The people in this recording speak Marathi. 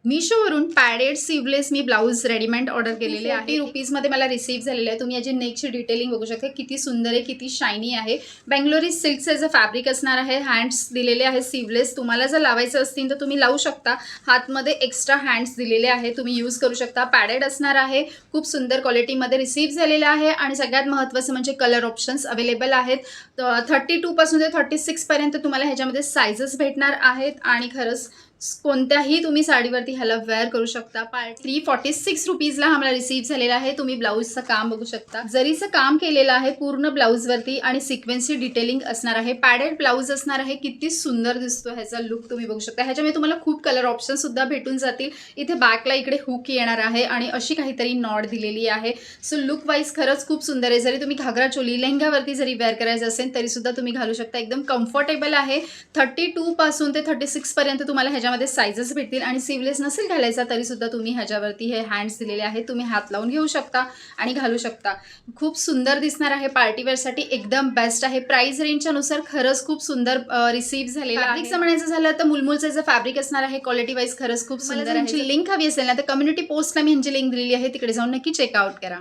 मीशोवरून पॅडेड स्लीवलेस मी ब्लाऊज रेडीमेड ऑर्डर केलेले आहे. ₹40 मला रिसीव्ह झालेले आहे. तुम्ही याची नेकची डिटेलिंग बघू शकता, किती सुंदर आहे, किती शायनी आहे. बेंगलोरी सिल्कचं जे फॅब्रिक असणार आहे. हँड्स दिलेले आहे स्लीवलेस. तुम्हाला जर लावायचं असतील तर तुम्ही लावू शकता. हातमध्ये एक्स्ट्रा हँड्स दिलेले आहे, तुम्ही यूज करू शकता. पॅडेड असणार आहे, खूप सुंदर क्वालिटीमध्ये रिसीव्ह झालेलं आहे. आणि सगळ्यात महत्त्वाचं म्हणजे कलर ऑप्शन्स अवेलेबल आहेत. 32 पासून ते 36 पर्यंत तुम्हाला ह्याच्यामध्ये सायझेस भेटणार आहेत. आणि खरंच कोणत्याही तुम्ही साडीवरती ह्याला वेअर करू शकता. ₹346 हा मला रिसीव्ह झालेला आहे. तुम्ही ब्लाऊजचं काम बघू शकता, जरीचं काम केलेलं आहे पूर्ण ब्लाऊजवरती आणि सिक्वेन्सची डिटेलिंग असणार आहे. पॅडेड ब्लाऊज असणार आहे. किती सुंदर दिसतो ह्याचा लुक तुम्ही बघू शकता. ह्याच्यामध्ये तुम्हाला खूप कलर ऑप्शन सुद्धा भेटून जातील. इथे बॅकला इकडे हुक येणार आहे आणि अशी काहीतरी नॉट दिलेली आहे. सो लुक वाईज खरंच खूप सुंदर आहे. जरी तुम्ही घागरा चोली लेहंगावरती जरी वेअर करायचं असेल तरी सुद्धा तुम्ही घालू शकता. एकदम कम्फर्टेबल आहे. 32 पासून ते 36 पर्यंत तुम्हाला ह्याच्यामध्ये साइजेस भेटतील. आणि स्लीवलेस नसेल घालायचा तरी सुद्धा तुम्ही ह्याच्यावरती हे हँड्स दिलेले आहेत, तुम्ही हात लावून घेऊ शकता आणि घालू शकता. खूप सुंदर दिसणार आहे. पार्टीवेअरसाठी एकदम बेस्ट आहे. प्राइस रेंजच्या नुसार खरंच खूप सुंदर रिसीव्ह झालेलं आहे. फॅब्रिकचं म्हणायचं झालं तर मुलमुलचं जे फॅब्रिक असणार आहे क्वालिटी वाईज खरंच खूप सुंदर आहे. लिंक हवी असेल ना तर कम्युनिटी पोस्टला मी ह्यांची लिंक दिलेली आहे, तिकडे जाऊन नक्की चेकआउट करा.